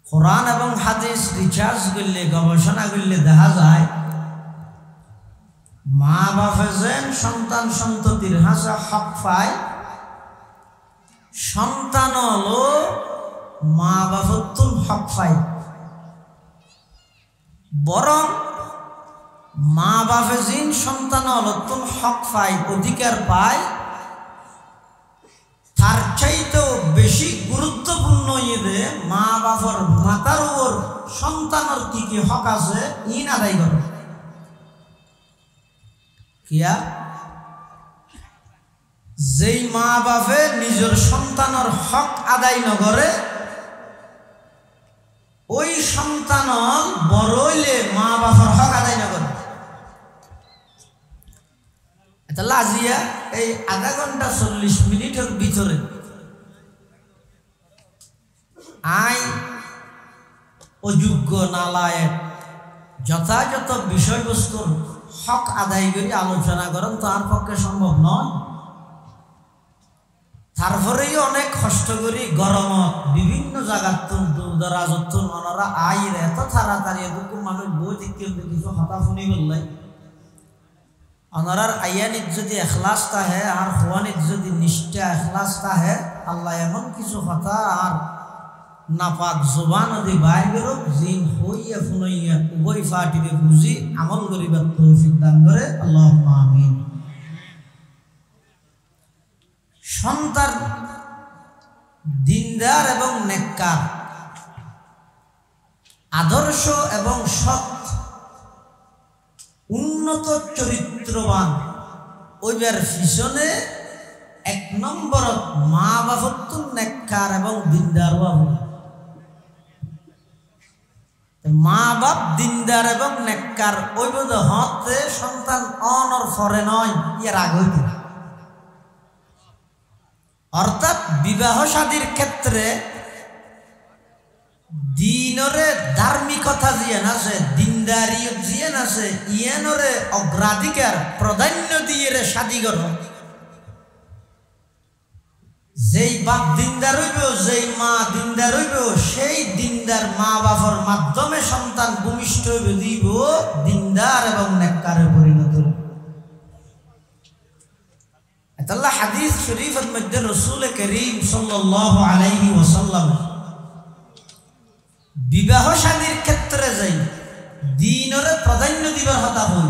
কোরআন এবং হাদিস রিসার্চ করলে গবেষণা করলে দেখা যায় মা বাপে যেন সন্তান সন্ততির হাসা হক পায়, সন্তান হলো মা বাপত্তুল হক পায়। বরং মা বাপে যিন সন্তান হলতুল হক পায়, অধিকার পায়, তার চাইতেও বেশি গুরুত্বপূর্ণ ইয়ে মা বাবার মাতার উপর সন্তানের কি কি হক আছে ইন আদায় করে। কিয়া যেই মা বাপে নিজের সন্তানের হক আদায় নকরে, ওই সন্তান বড় হইলে মা বাবার হক আদায় নকরে। এটা লাজিয়া এই আধা ঘন্টা 40 মিনিটের ভিতরে আই অযোগ্য নালায়েক যথাযথ বিষয়বস্তুর হক আদায় করে আলোচনা করেন, তার পক্ষে সম্ভব নয়। তারপরেই অনেক কষ্ট করি গরমত বিভিন্ন জায়গার দূরদরাজত ওনারা আইর এত তাড়াতাড়ি এতটুকু মানুষ বই থেকে কিছু হতা শুনি বললাই ওনারার আইয়ানিত যদি এখলাস তাহে আর হওয়ানিত যদি নিষ্ঠা এখলাস তাহে, আল্লাহ এমন কিছু কথা আর নাপাক জবান আদি বাইর বেরোক জিন হইয়া ফুনাইয়া উভয় ফাটিরে বুঝি আমল করিবার তৌফিক দান করে, আল্লাহুম্মা আমিন। সন্তান দিনদার এবং নেককার, আদর্শ এবং সৎ, উন্নত চরিত্রবান ওইবার পিছনে 1 নম্বরত মা বাপত্তুল নেককার এবং দিনদার বাবু। মা বাপ দিনদার এবং নেককার ওই বোধ হতে সন্তান অনর ফরে নয়, এর আগে হইতে। অর্থাৎ বিবাহ শাদীর ক্ষেত্রে দিনরে ধার্মিকতা জিয়ান আছে, দিনদারি জিয়ান আছে, ইয়ানরে অগ্রাধিকার প্রাধান্য দিয়ে রে শাদী কর। যেই বাপ দিনদার হইব, যেই মা দিনদার হইব, সেই দিনদার মা বাবার মাধ্যমে সন্তান ভূমিষ্ঠ হইব, দিব দিনদার এবং নেককারে পরিণত। আল্লাহ হাদিস শরীফের মধ্যে রাসূল করিম সাল্লাল্লাহু আলাইহি ওয়াসাল্লাম বিবাহ শাদীর ক্ষেত্রে যাই দিনরে প্রাধান্য দিবার কথা হই।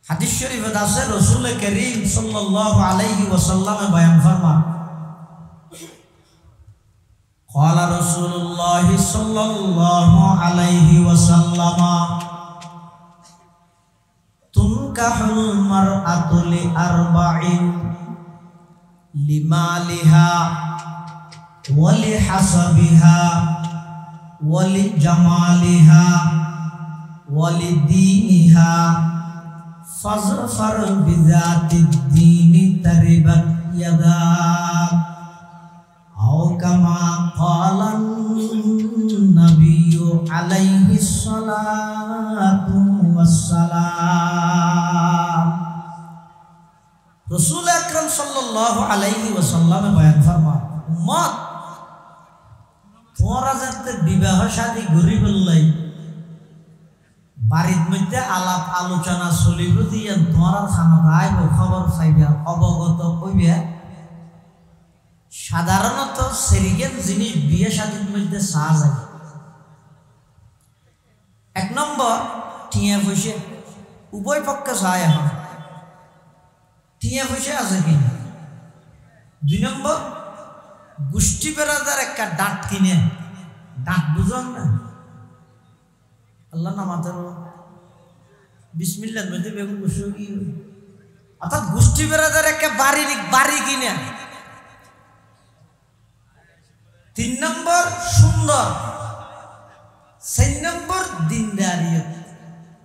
হাদিস শরীফে আছে রাসূল করিম সাল্লাল্লাহু আলাইহি ওয়াসাল্লাম বয়ান ফরমান, ক্বালা রাসূলুল্লাহ সাল্লাল্লাহু আলাইহি ওয়াসাল্লাম তুনকাহুল মারআতু লিআরবাইন লিমালিহা ওয়া লিহাসাবিহা ওয়া লিজামালিহা ওয়া লিদীনিহা ফাজফার বিযাতিদ দীনি তারিবাত ইয়াদাক আও কামা ক্বালান নাবিয়্যু আলাইহিস সালাতু ওয়াসসালাম। রাসূল আকরাম সাল্লাল্লাহু আলাইহি ওয়াসাল্লাম বয়ান ফরমান, উম্মত তোমরা যাতে বিবাহ শাদী করি বললাই বাড়ির মধ্যে আলাপ আলোচনা চলিব দিয়ে তোমার খানা আইব, খবর চাইবা, অবগত হইবে। সাধারণত সেরিগেন জিনিস বিয়ে শাদীর মধ্যে চা যায়। 1 নম্বর টিয়া পয়সা, উভয় পক্ষে চায় এখন টিয়া পয়সা আছে কিনা। 2 নম্বর গোষ্ঠী বেড়াদার একটা ডাঁট কিনে, ডাঁট বুঝুন না, আল্লাহ নামাতের বিসমিল্লাহ মধ্যে বেগুন বসে কি, অর্থাৎ গোষ্ঠী বেড়াদার একটা বাড়ি কিনে। 3 নম্বর সুন্দর, 4 নম্বর দিনদারিয়ত।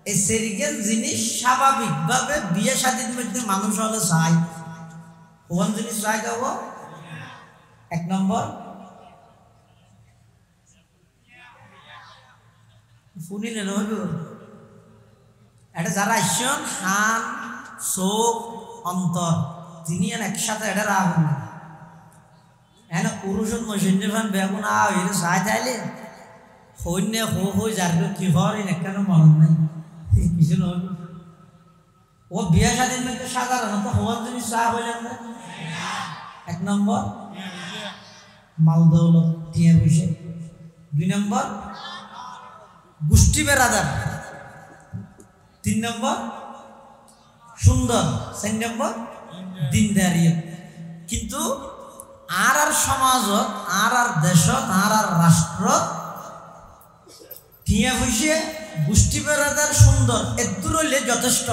এই সেরিগেন জিনিস স্বাভাবিকভাবে বিয়ে শাদীর মধ্যে মানুষ হলে চাই। কোন জিনিস চাই যাবো? 1 নম্বর শুনিলে নহব, এটা যারা আসছেন হান চোখ অন্তর তিনি একসাথে এটা রাখুন। পুরুষত মসজিদে ফান বেগুন আ হইলে চাই তাইলে হইনে হই যার কি হর কেন মরণ নাই কিছু নয় ও বিয়া শাদীর মধ্যে সাধারণত হওয়ার জিনিস চা হইলেন না এক নম্বর মাল দৌলত টিয়া পয়সা 2 নম্বর গোষ্ঠী বেরাদার 3 নম্বর সুন্দর 4 নম্বর দিনদারিয়ত কিন্তু আর সমাজত আর দেশত আর রাষ্ট্র টিয়া পয়সা গোষ্ঠী বেরাদার সুন্দর এদুর হইলে যথেষ্ট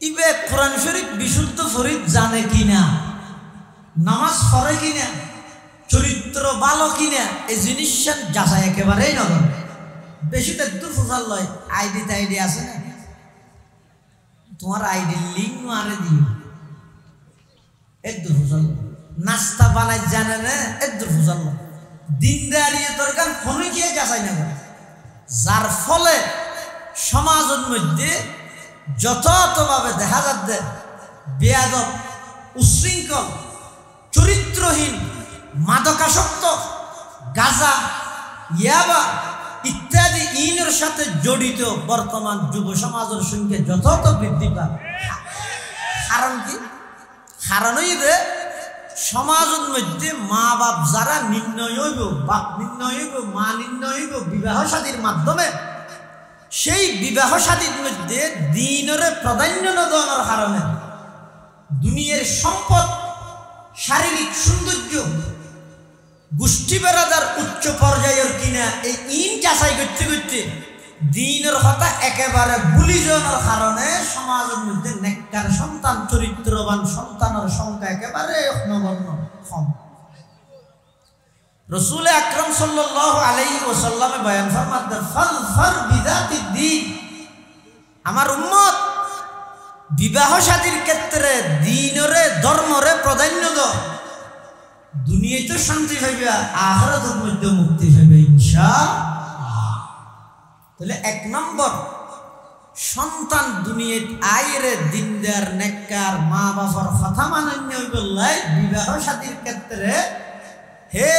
ইবে কোরআন শরীফ বিশুদ্ধ ফরিদ জানে কিনা নামাজ পড়ে কিনা চরিত্র ভালো কিনা এই জিনিসটা যাচাই একেবারেই নগর বেশি তো দূর ফুসাল লয় আইডি আছে না তোমার আইডি লিঙ্ক মারে দিও দূর ফুসাল নাস্তা বানাই জানে না দূর ফুসাল দিনদারিয়ে দরকার ফোনে গিয়ে যাচাই না করে যার ফলে সমাজের মধ্যে যথাযথভাবে দেখা যাচ্ছে বেয়াদব উশৃঙ্খল চরিত্রহীন মাদকাসক্ত গাঁজা ইয়াবা ইত্যাদি ইনের সাথে জড়িত বর্তমান যুব সমাজের সঙ্গে যথাযথ বৃদ্ধি পায় কারণ কি কারণ হইবে সমাজের মধ্যে মা বাপ যারা নির্ণয় হইব বাপ নির্ণয় হইব মা নির্ণয় হইব বিবাহ শাদীর মাধ্যমে সেই বিবাহ শাদীর মধ্যে দিনের প্রাধান্য না দেওয়ার কারণে দুনিয়ার সম্পদ শারীরিক সৌন্দর্য গোষ্ঠী বেরাদার উচ্চ পর্যায়ের কিনা এই ইন যাচাই করতে করতে দিনের কথা একেবারে ভুলি যাওয়ার কারণে সমাজের মধ্যে নেককার সন্তান চরিত্রবান সন্তানের সংখ্যা একেবারে নগণ্য কম রসুল আকরাম সাল্লাল্লাহু আলাইহি ওয়াসাল্লামে বয়ান ফরমাতে ফাযফার বিযাতিদ দ্বীন আমার উম্মত বিবাহ শাদীর ক্ষেত্রে দ্বীনরে ধর্মরে প্রাধান্য দাও দুনিয়ায় তো শান্তি পাইবে আখিরাতের মধ্যে মুক্তি পাইবে ইনশাআল্লাহ তাহলে 1 নম্বর সন্তান দুনিয়ায় আইরে দিনদার নেককার মা বাবার কথা মান্য হইবলাই বিবাহ শাদীর ক্ষেত্রে হে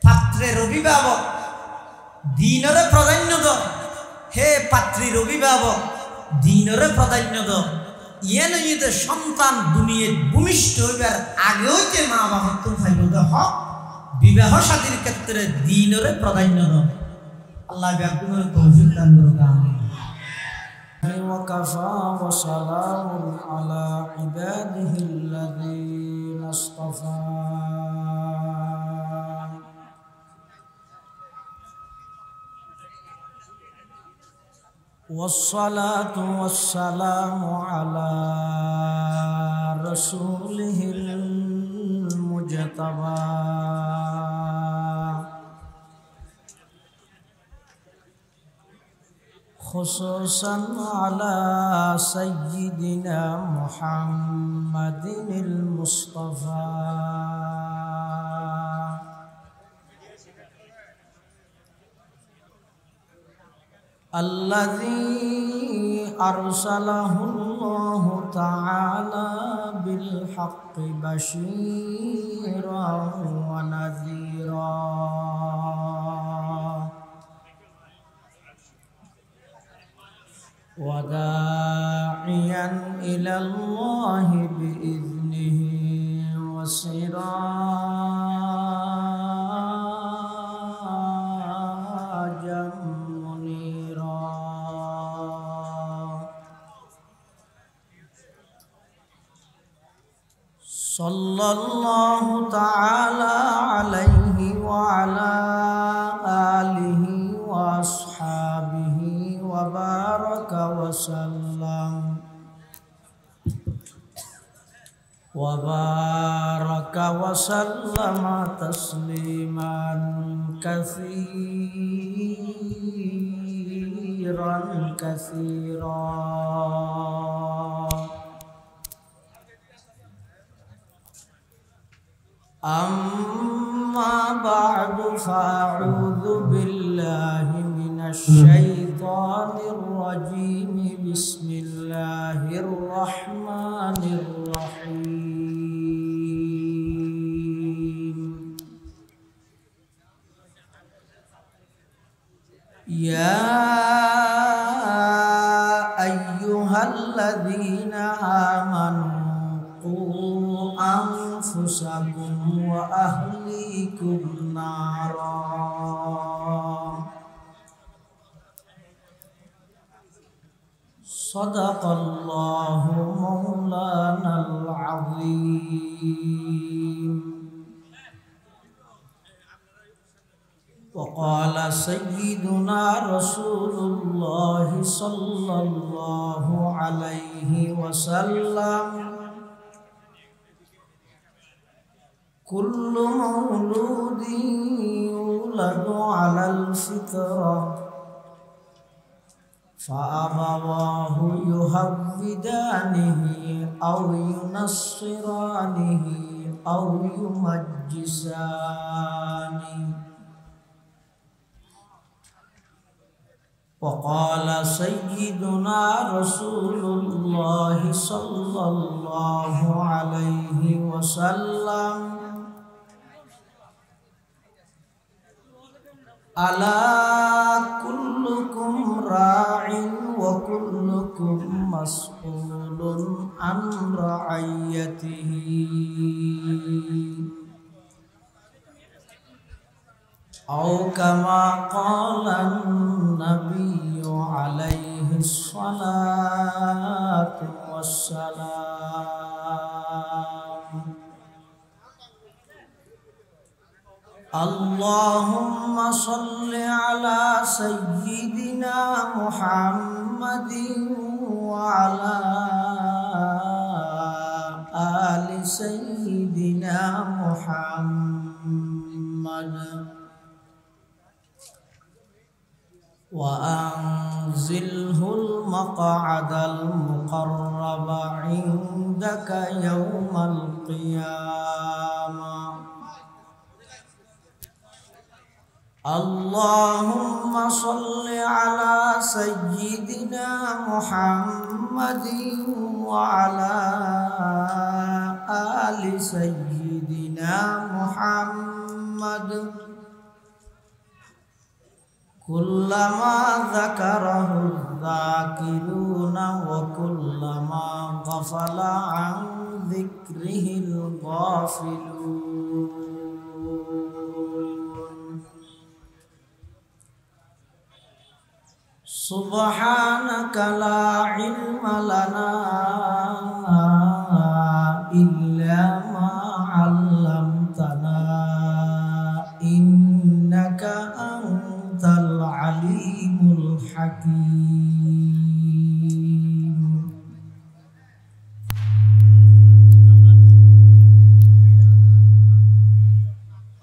পাত্রের অভিভাবক দিনরে প্রাধান্য দাও হে পাত্রীর অভিভাবক দিনরে প্রাধান্য দাও ইয়ে নয় সন্তান দুনিয়ায় ভূমিষ্ঠ হইবার আগে হইতে মা বাবার তো ফাইল হক বিবাহ শাদীর ক্ষেত্রে দিনরে প্রাধান্য দাও আল্লাহ ব্যাকুমের তৌফিক দান করুক আমিন وكفى وسلام على عباده الذين اصطفى والصلاة والسلام على رسوله المجتبى خصوصا على سيدنا محمد المصطفى الذي أرسله الله تعالى بالحق بشيرا ونذيرا وداعيا إلى الله بإذنه وسراجا منيرا صلى الله تعالى عليه وعلى آله وأصحابه وبارك وسلم تسليما كثيرا أما بعد فأعوذ بالله من الشيطان الرجيم بسم الله الرحمن الرحيم يا أيها الذين آمنوا قوا أنفسكم وأهليكم نارا صدق الله مولانا العظيم. وقال سيدنا رسول الله صلى الله عليه وسلم كل مولود يولد على الفطرة فأبواه يهودانه أو ينصرانه أو يمجسانه. وقال سيدنا رسول الله صلى الله عليه وسلم ألا كلكم راع وكلكم مسؤول عن رعيته. أو كما قال النبي عليه الصلاة والسلام. اللهم صل على سيدنا محمد وعلى آل سيدنا محمد وأنزله المقعد المقرب عندك يوم القيامة. اللهم صل على سيدنا محمد وعلى آل سيدنا محمد كلما ذكره الذاكرون وكلما غفل عن ذكره الغافلون. سبحانك لا علم لنا إلا ما علمتنا إنك أنت العليم الحكيم.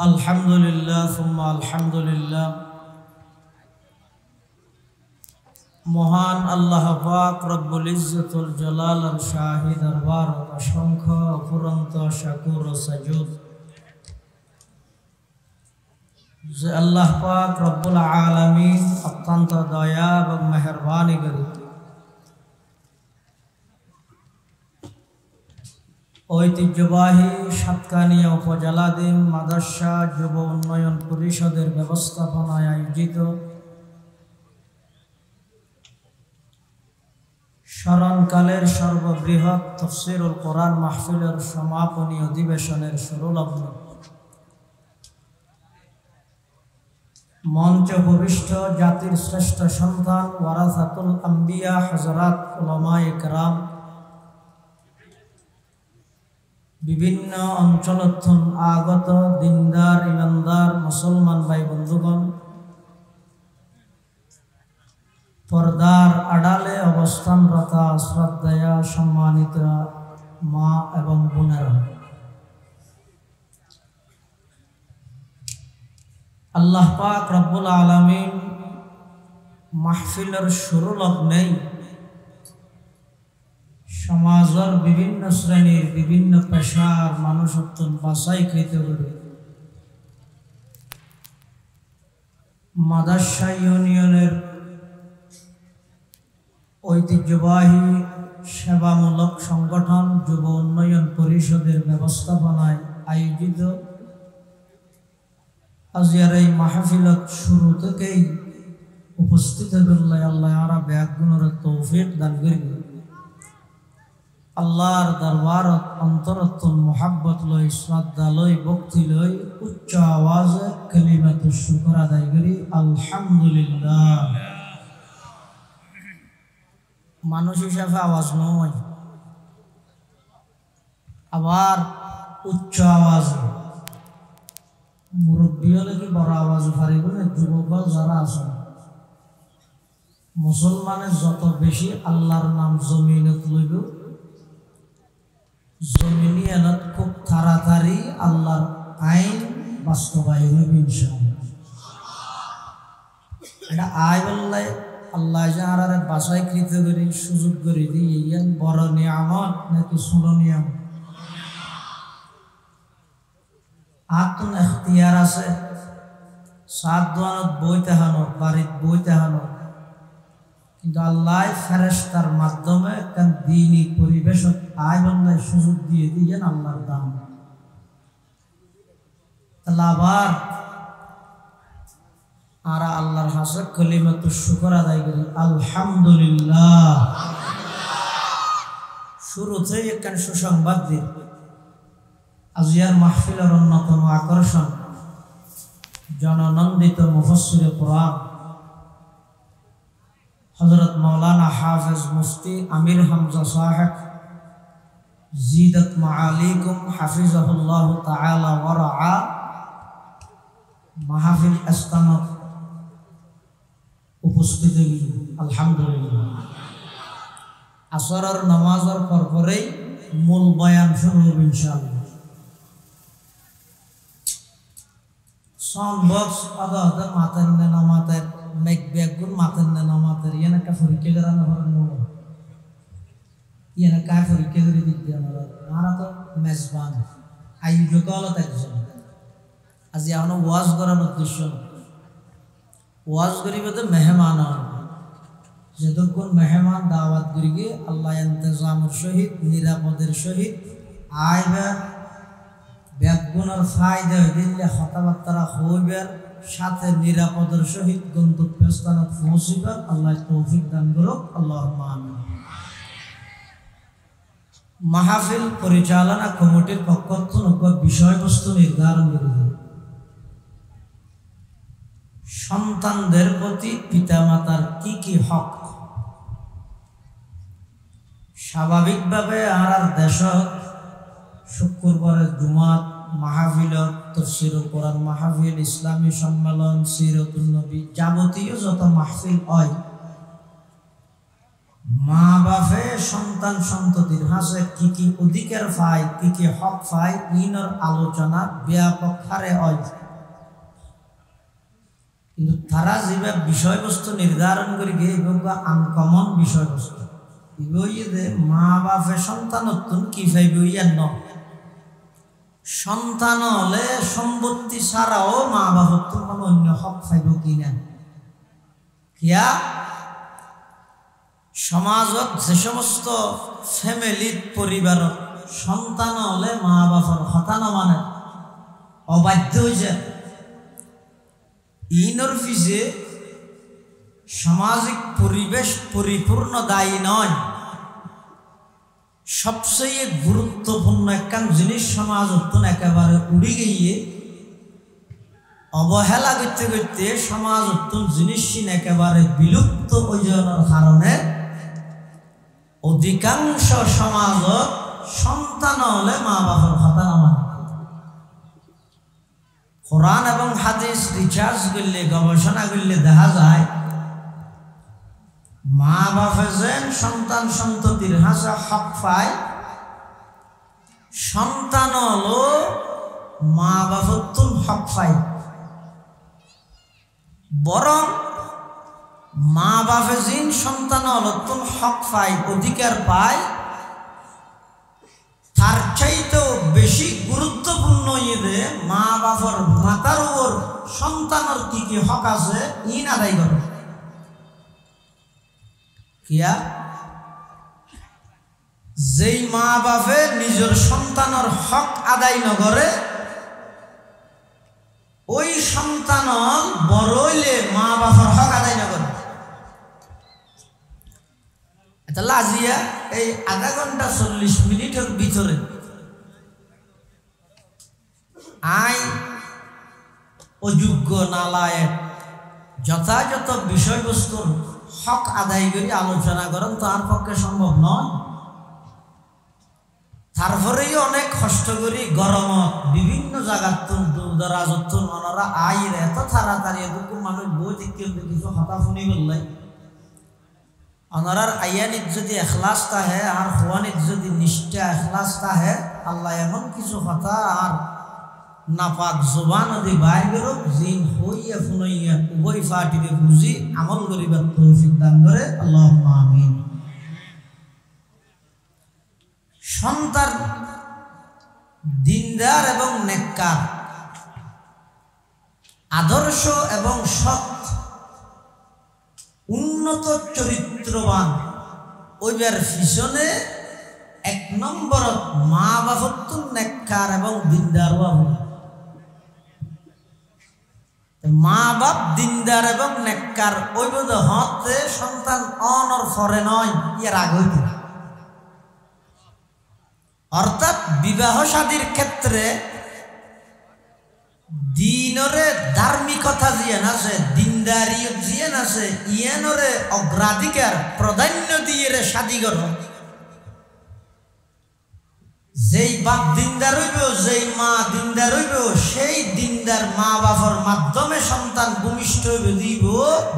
الحمد لله ثم الحمد لله। মহান আল্লাহ পাক রব্বুল ইজ্জতুল জালালের শাহী দরবার অসংখ্য অফুরন্ত শাকুর ও সাজুদ যে আল্লাহ পাক রব্বুল আলামিন অত্যন্ত দয়া এবং মেহেরবানি করে ঐতিহ্যবাহী সাতকানিয়া উপজেলাধীন মাদ্রাসা যুব উন্নয়ন পরিষদের ব্যবস্থাপনায় আয়োজিত স্মরণকালের সর্ববৃহৎ তাফসীরুল কোরআন মাহফিলের সমাপনী অধিবেশনের শুরুলগ্ন মঞ্চ ভূমিষ্ঠ জাতির শ্রেষ্ঠ সন্তান ওয়ারাসাতুল আম্বিয়া হযরত উলামায়ে কেরাম, বিভিন্ন অঞ্চলস্থ আগত দিনদার ইমানদার মুসলমান ভাই বন্ধুগণ, পর্দার আড়ালে অবস্থানরত শ্রদ্ধেয়া সম্মানিত মা এবং বোনেরা, আল্লাহ পাক রব্বুল আলামিন মাহফিলের শুরু লগ্নেই সমাজের বিভিন্ন শ্রেণীর বিভিন্ন পেশার মানুষত্ব বাছাইকৃত করে মাদ্রাসা ইউনিয়নের ঐতিহ্যবাহী সেবামূলক সংগঠন যুব উন্নয়ন পরিষদের ব্যবস্থাপনায় আয়োজিত আজকের এই মাহফিলত শুরু থেকেই উপস্থিত হইলে আল্লাহ আরা ব্যাগ গুণের তৌফিক দান করিবে। আল্লাহর দরবারত অন্তরত্বন মোহাব্বত লই শ্রদ্ধা লই ভক্তি লই উচ্চ আওয়াজে কালিমাতুশ শুকর আদায় করি আলহামদুলিল্লাহ। মানুষ হিসাবে আওয়াজ নয়, আবার উচ্চ আওয়াজ মুরব্বী হলে কি বড় আওয়াজ পারিব না? যুবক যারা আছেন মুসলমানের যত বেশি আল্লাহর নাম জমিনত লইব, জমিনিয়ানত খুব তাড়াতাড়ি আল্লাহর আইন বাস্তবায়ন হবে ইনশাআল্লাহ। এটা আয় বললাই আল্লাহ যাহারে বাসায় কৃত করি সুযোগ করে দিই, ইয়ান বড় নিয়ামত নাকি ছোট নিয়ামত? আত্ম এখতিয়ার আছে, সাত দোয়ানত বইতে হানো, বাড়িত বইতে হানো, কিন্তু আল্লাহ ফেরেশতার মাধ্যমে একটা দিনই পরিবেশ আয় বললাই সুযোগ দিয়ে দিয়েছেন আল্লাহর দাম। তাহলে আবার আর আল্লাহর হাসে কালিমাতুশ শুকর আদায় করি আলহামদুলিল্লাহ। শুরুতেই একখান সুসংবাদ দিই, আজিয়ার মাহফিলের অন্যতম আকর্ষণ জননন্দিত মুফাসসিরে কুরআন হযরত মাওলানা হাফেজ মুফতি আমির হামজা সাহেব জিদাত মাআলিকুম হাফিজাহুল্লাহ তাআলা ওয়া রাআ মাহফিল ইসলামত উপস্থিত আলহামদুলিল্লাহ। আসরের নামাজের পরপরেই মূল বয়ান শুরু হবে ইনশাআল্লাহ। সাউন্ড বক্স আদা মাতেন না মাতের মেক ব্যাগুন মাতেন না মাতের ইয়ান একটা পরীক্ষা করানো হলো, ইয়ান কায় পরীক্ষা করে দিতে আমরা আর তো মেজবান আয়োজক হলো একজন। আজ এখন ওয়াজ করার উদ্দেশ্য ওয়াজ করিবে তো মেহমান যতক্ষণ মেহমান দাওয়াত করিবে আল্লাহ ইন্তজামের সহিত নিরাপদের সহিত আইবার ব্যাগুনের ফায়দা দিলে কথাবার্তা হইবার সাথে নিরাপদের সহিত গন্তব্যস্থানে পৌঁছিবার আল্লাহ তৌফিক দান করুক আল্লাহুম্মা আমিন। মাহফিল পরিচালনা কমিটির পক্ষ থেকে বিষয়বস্তু নির্ধারণ করে সন্তানদের প্রতি পিতামাতার কি কি হক। স্বাভাবিকভাবে আর দেশত শুক্রবারের জুমাত মাহফিল, তাফসীরুল কোরআন মাহফিল, ইসলামী সম্মেলন, সিরাতুন নবী যাবতীয় যত মাহফিল হয়, মা বাপে সন্তান সন্ততির হাসে কি কি অধিকার পায়, কি কি হক পায়, ইনর আলোচনা ব্যাপক হারে হয়। কিন্তু তারা যেভাবে বিষয়বস্তু নির্ধারণ করে গিয়ে আনকমন বিষয়বস্তু ইয়ে মা বাপে সন্তানত্ব কি পাইব ইয়ার ন সন্তান হলে সম্পত্তি ছাড়াও মা বাপত্ব কোনো অন্য হক পাইব কিনা। কিয়া সমাজত যে সমস্ত ফ্যামিলির পরিবারত সন্তান হলে মা বাপর হতানো মানে অবাধ্য হয়ে যায়, ইনর পিছে সামাজিক পরিবেশ পরিপূর্ণ দায়ী নয়। সবচেয়ে গুরুত্বপূর্ণ একখান জিনিস সমাজ উত্তন একেবারে উড়ে গিয়ে অবহেলা করতে করতে সমাজ উত্তন জিনিস একেবারে বিলুপ্ত হয়ে যাওয়ার কারণে অধিকাংশ সমাজত সন্তান হলে মা বাবার কথা না মানে। কোরআন এবং হাদিস রিসার্চ করলে গবেষণা করলে দেখা যায় মা বাপে যেন সন্তান সন্ততির হাসা হক পায়, সন্তান হলো মা বাপত্তুন হক পায়। বরং মা বাপে যিন সন্তান হলতুন হক পায়, অধিকার পায়, তার চাইতেও বেশি গুরুত্বপূর্ণ ইয়ে মা বাবার মাতার উপর সন্তানের কি কি হক আছে ইন আদায় করে। কিয়া যেই মা বাপে নিজের সন্তানের হক আদায় নকরে ওই সন্তান বড় হইলে মা বাবার হক আদায় নকরে। তাহলে আজিয়া এই আধা ঘন্টা 40 মিনিটের ভিতরে আই অযোগ্য নালায়েক যথাযথ বিষয়বস্তুর হক আদায় করে আলোচনা করেন তার পক্ষে সম্ভব নয়। তারপরেই অনেক কষ্ট করি গরমত বিভিন্ন জায়গার দূরদরাজত ওনারা আইর এত তাড়াতাড়ি এতটুকু মানুষ বই থেকে কিছু হতা শুনি বললে ওনারার আয়ানিত যদি এখলাস তাহে আর হওয়ানিত যদি নিষ্ঠা এখলাস তাহে আল্লাহ এমন কিছু কথা আর নাপাক জবান দি বাইর বেরোক জিন হইয়া ফুনইয়া উভয় ফাটিকে বুঝি আমল করিবার তৌফিক দান করে আল্লাহুম্মা আমিন। সন্তান দিনদার এবং নেককার আদর্শ এবং সৎ উন্নত চরিত্রবান ওইবার পিছনে 1 নম্বর মা বাপত্ব নেককার এবং দিনদার বাবু। মা বাপ দিনদার এবং নেককার ওই বোধ হতে সন্তান অনর ফরে নয় এর আগে অর্থাৎ বিবাহ শাদীর ক্ষেত্রে দিনরে ধার্মিকতা জিয়ান আছে দিনদারি জিয়ান আছে ইয়ানরে অগ্রাধিকার প্রাধান্য দিয়ে রে শাদী কর। যেই বাপ দিনদার হইব যেই মা দিনদার হইব সেই দিনদার মা বাবার মাধ্যমে সন্তান ভূমিষ্ঠ হইব দিব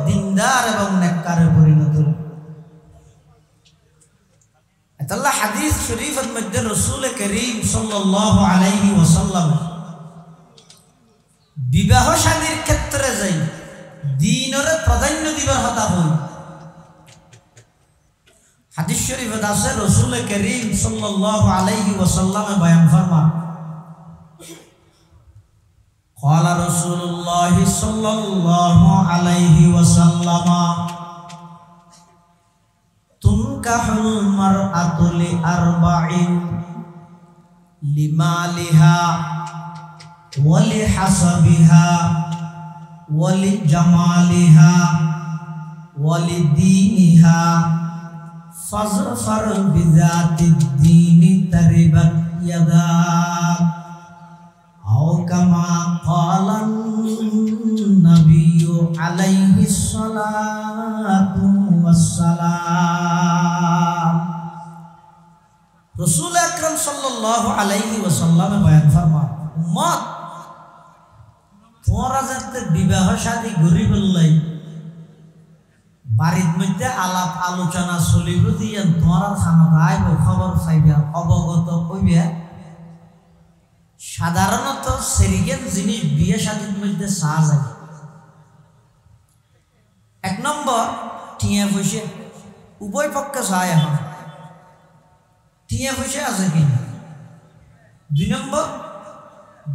দিনদার এবং নেককারে পরিণত। তাআলা হাদিস শরীফের মধ্যে রাসূল করিম সাল্লাল্লাহু আলাইহি ওয়াসাল্লাম বিবাহ শাদীর ক্ষেত্রে যাই দিনরে প্রাধান্য দিবার কথা হই। হাদিস শরীফে আছে রাসূল করিম সাল্লাল্লাহু আলাইহি ওয়াসাল্লাম বয়ান ফরমান قال رسول الله صلى الله عليه وسلم تنكح المرأة لأربع لمالها ولحسبها ولجمالها ولدينها فاظفر بذات الدين تربت يداك أو كما قال النبي عليه الصلاة والسلام। رسول أكرم صلى الله عليه وسلم বয়ান ফরমান উম্মত তোমরা যাতে বিবাহ শাদী গরিব লাই বাড়ির মধ্যে আলাপ আলোচনা চলিব দিয়ে তোমার খানা আইব খবর পাইবা অবগত হইবা। সাধারণত সেরিগেন জিনিস বিয়ে শাদীর মধ্যে চা যায়। 1 নম্বর টিয়া পয়সা উভয় পক্ষে চায় এখন টিয়া পয়সা আছে কিনা। 2 নম্বর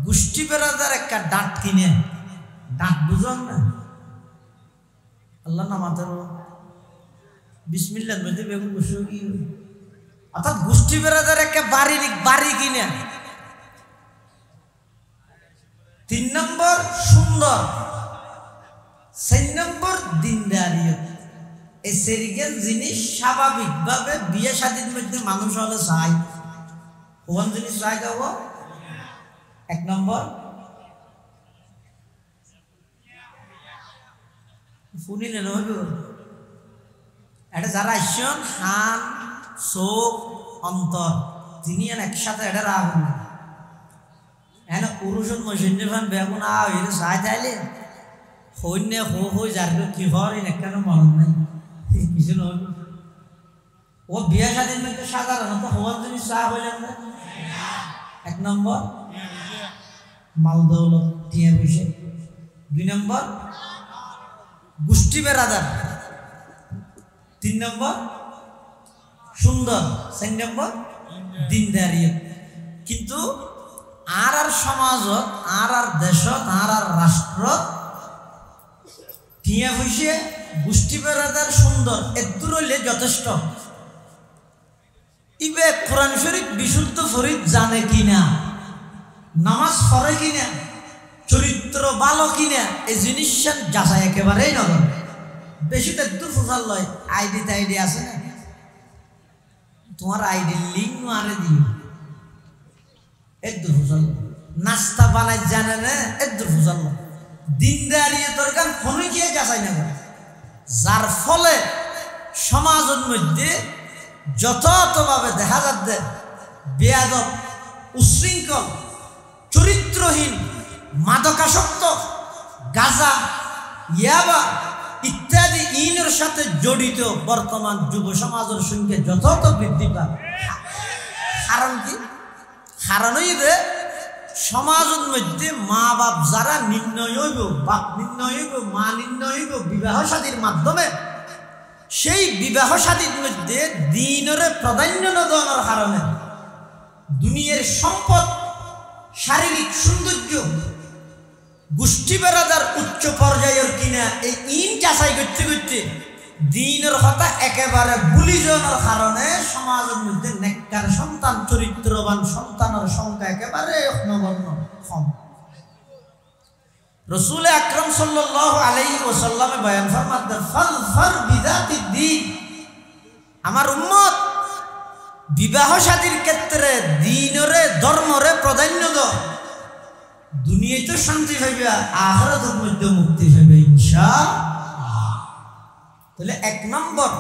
গোষ্ঠী বেড়াদার একটা ডাঁট কিনে ডাঁট বুঝন না আল্লাহ নামাতের বিসমিল্লাহর মধ্যে বেগুন বসে কি অর্থাৎ গোষ্ঠী বেড়াদার একটা বাড়ি কিনে। 3 নম্বর সুন্দর 4 নম্বর দিনদারিয়ত। এই সেরিগেল জিনিস স্বাভাবিকভাবে বিয়ে শাদীর মধ্যে মানুষ হলে চাই কোন জিনিস চাই যাব। 1 নম্বর শুনিলেন এটা যারা আসছেন হান চোখ অন্তর তিনি একসাথে এটা রাখুন এনে পুরুষত মসিন্দে ফান বেগুন আইলে চাই তাইলে সৈন্য হই যার কি হর এখানে মরণ নাই কিছু নয়। ও বিয়ে শাদীর মধ্যে সাধারণত হওয়ার জিনিস চা হইলেন না। 1 নম্বর মাল দৌলত টিয়া পয়সা। 2 নম্বর গোষ্ঠী বেড়াদার। 3 নম্বর সুন্দর। 4 নম্বর দিনদারিয়ত। কিন্তু আর সমাজত আর দেশত আর রাষ্ট্র টিয়া পয়সা গোষ্ঠী বেড়াদার সুন্দর এদূর হইলে যথেষ্ট। ইবে কোরআন শরীফ বিশুদ্ধ ফরিদ জানে কিনা নামাজ পড়ে কিনা চরিত্র ভালো কিনা এই জিনিস যাচাই একেবারেই নগর। বেশি তো একটু ফুসাল লয় আইডি টাইডি আছে না তোমার আইডি লিঙ্ক মারে দিও এদ্দুর ফুসাল নাস্তা বানাই জানে না এদ্দুর ফুসাল দিনদারি দরকার ফোনে গিয়ে যাচাই না করে যার ফলে সমাজের মধ্যে যথাযথভাবে দেখা যাচ্ছে বেয়াদব উশৃঙ্খল চরিত্রহীন মাদকাসক্ত গাঁজা ইয়াবা ইত্যাদি ইনের সাথে জড়িত বর্তমান যুব সমাজের সঙ্গে যথাযথ বৃদ্ধি পায়। কারণ কি? কারণ হইবে সমাজের মধ্যে মা বাপ যারা নির্ণয় হইব, বাপ নির্ণয় হইব, মা নির্ণয় হইব বিবাহ শাদীর মাধ্যমে, সেই বিবাহ শাদীর মধ্যে দ্বীনের প্রাধান্য না দেওয়ার কারণে দুনিয়ার সম্পদ, শারীরিক সৌন্দর্য, গোষ্ঠী বেড়াদার উচ্চ পর্যায়ের কিনা এই ইন যাচাই করতে করতে দ্বীনের কথা একেবারে ভুলি যাওয়ার কারণে সমাজের মধ্যে নেককার সন্তান, চরিত্রবান সন্তানের সংখ্যা একেবারে নগণ্য কম। রাসূল আকরাম সাল্লাল্লাহু আলাইহি ওয়াসাল্লামে বয়ান ফরমাতে ফাযফার বিযাতিদ দ্বীন, আমার উম্মত বিবাহ শাদীর ক্ষেত্রে দ্বীনরে ধর্মরে প্রাধান্য দাও, দুনিয়ায় তো শান্তি পাইবে, আখিরাতের মধ্যে মুক্তি পাইবে ইনশাআল্লাহ। তাহলে এক নম্বর,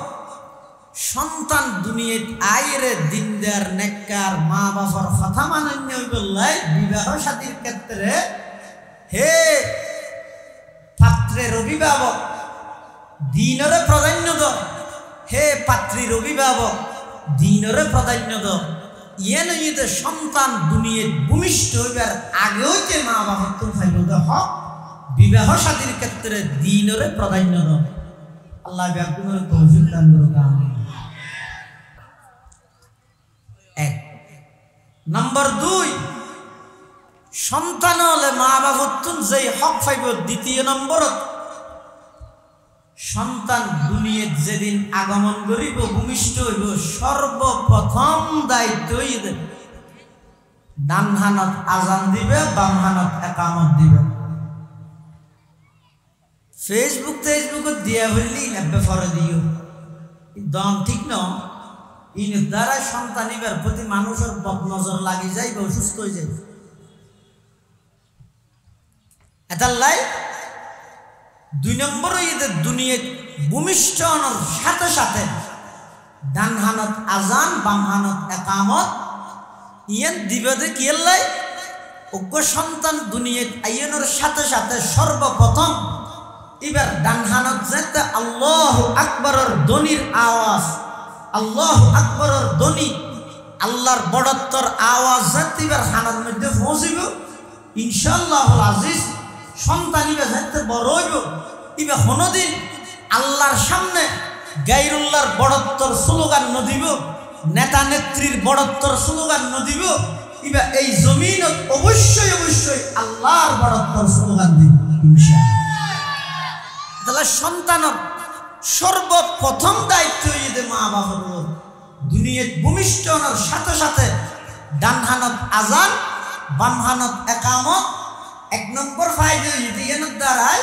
সন্তান দুনিয়ায় আইরে দিনদার নেককার মা বাবার কথা মান্য হইবলাই বিবাহ শাদীর ক্ষেত্রে হে পাত্রের অভিভাবক দ্বীনরে প্রাধান্য দাও, হে পাত্রীর অভিভাবক দ্বীনরে প্রাধান্য দাও। ইয়ে নয় সন্তান দুনিয়ায় ভূমিষ্ঠ হইবার আগে হইতে মা বাবার তো ফাইল হক বিবাহ শাদীর ক্ষেত্রে দ্বীনরে প্রাধান্য দাও। আল্লাহ ব্যাকুমের তৌফিক দান করুক। এক নম্বর, দুই, সন্তান হলে মা বাবার যেই হক পাইব। দ্বিতীয় নম্বর, সন্তান দুনিয়ায় যেদিন আগমন করিব, ভূমিষ্ঠ হইব, সর্বপ্রথম দায়িত্ব ডান হানত আজান দিবে, বাম হানত একামত দিবে। ফেসবুক দিয়া বললি ব্যাপারে দিও দম ঠিক ন, ইন দ্বারা সন্তান এবার প্রতি মানুষের বদনজর লাগি যাইব, অসুস্থ হয়ে যাইব। এটার লাই দুই নম্বর ঈদের দুনিয়ায় ভূমিষ্ঠ হওয়ার সাথে সাথে ডান হানত আজান, বাম হানত একামত ইয়েন দিবে কি লাই অজ্ঞ সন্তান দুনিয়ায় আইনের সাথে সাথে সর্বপ্রথম এবার ডান হানত যেতে আল্লাহু আকবরের ধ্বনির আওয়াজ, আল্লাহু আকবরের ধ্বনি, আল্লাহর বড়ত্বর আওয়াজ যেতে এবার হানত মধ্যে পৌঁছিব ইনশাআল্লাহুল আজিজ। সন্তান ইবা যেতে বড় হইব, ইবা কোনদিন আল্লাহর সামনে গায়রুল্লাহর বড়ত্বর স্লোগান নদিব, নেতা নেত্রীর বড়ত্বর স্লোগান নদিব, ইবা এই জমিনত অবশ্যই অবশ্যই আল্লাহর বড়ত্বর স্লোগান দিব ইনশাআল্লাহ। তাহলে সন্তানের সর্বপ্রথম দায়িত্ব ঈদে মা বাবার দুনিয়ায় ভূমিষ্ঠ হওয়ার সাথে সাথে ডান হানত আজান, বাম হানত একামত। এক নম্বর ফায়দা ঈদের দ্বারাই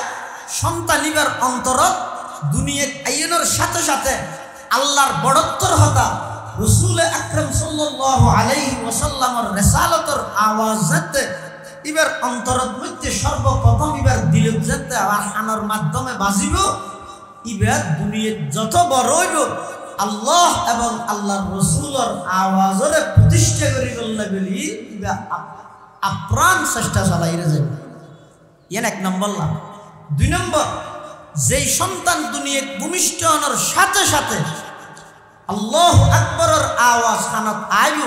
সন্তান ইবার অন্তরত দুনিয়ায় আইনের সাথে সাথে আল্লাহর বড়ত্বর হতা, রাসূল আকরাম সাল্লাল্লাহু আলাইহি ওয়াসাল্লামের রিসালাতের আওয়াজ যেতে এবার অন্তরত মধ্যে সর্বপ্রথম এবার দিলত যেতে আর হানার মাধ্যমে বাজিব। এবার দুনিয়ায় যত বড় হইব আল্লাহ এবং আল্লাহর রাসূলের আওয়াজের প্রতিষ্ঠা করি বললে বলি আপ্রাণ চেষ্টা চালাইরে যাবে। ইয়ান এক নম্বর লাভ। দুই নম্বর, যেই সন্তান দুনিয়ায় ভূমিষ্ঠ হওয়ার সাথে সাথে আল্লাহু আকবরের আওয়াজ কানত আইব,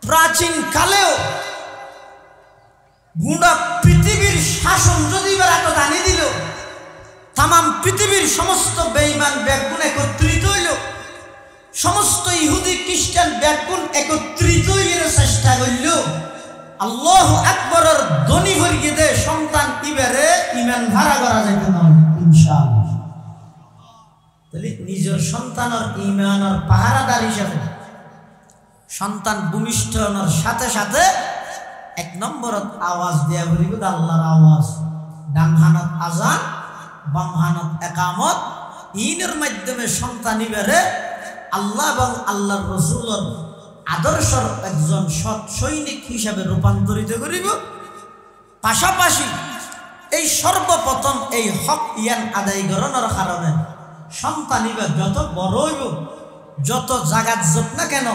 প্রাচীন কালেও গোটা পৃথিবীর শাসন যদি এবার এত জানিয়ে দিল, তাম পৃথিবীর সমস্ত বেঈমান ব্যাকুণ একত্রিত হইল, সমস্ত ইহুদি খ্রিস্টান ব্যাকুণ একত্রিত হইয়ের চেষ্টা করল, আল্লাহু আকবরের ধ্বনি ভরিয়ে দে সন্তান ইবারে ইমান ভাড়া করা যাইতে না ইনশাআল্লাহ। তাহলে নিজের সন্তানের ইমানের পাহারাদার হিসাবে সন্তান ভূমিষ্ঠ হওয়ার সাথে সাথে এক নম্বর আওয়াজ দেয়া বলিব আল্লাহর আওয়াজ, ডান হানত আজান, বাম হানত একামত। ইনের মাধ্যমে সন্তান ইবারে আল্লাহ এবং আল্লাহর রসুলের আদর্শর একজন সৎ সৈনিক হিসাবে রূপান্তরিত করিব। পাশাপাশি এই সর্বপ্রথম এই হক ইয়ান আদায় করানোর কারণে সন্তানিবা যত বড় হইব, যত জাগাত যোগ না কেন,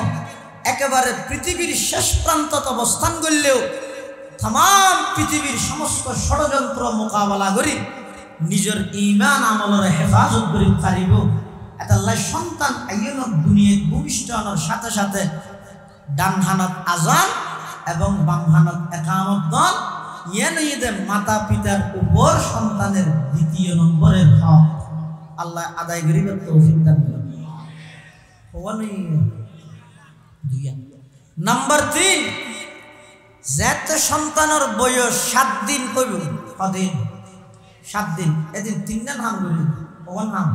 একেবারে পৃথিবীর শেষ প্রান্তত অবস্থান করলেও তাম পৃথিবীর সমস্ত ষড়যন্ত্র মোকাবেলা করি নিজের ঈমান আমলের হেফাজত করি পারিব। এটাল্লাই সন্তান আইয়নত দুনিয়ায় ভূমিষ্ঠ হওয়ার সাথে সাথে ডান হানত আজান এবং বাম হানত একামত দন ইয়ানইদে মাতা পিতার উপর সন্তানের দ্বিতীয় নম্বরের হক আল্লাহ আদায় করিবার তৌফিক দান করুন। নাম্বার 3, যেতে সন্তানের বয়স 7 দিন কইব, কদিন 7 দিন, এদিন 3 দিন হাম করি ওখান হাম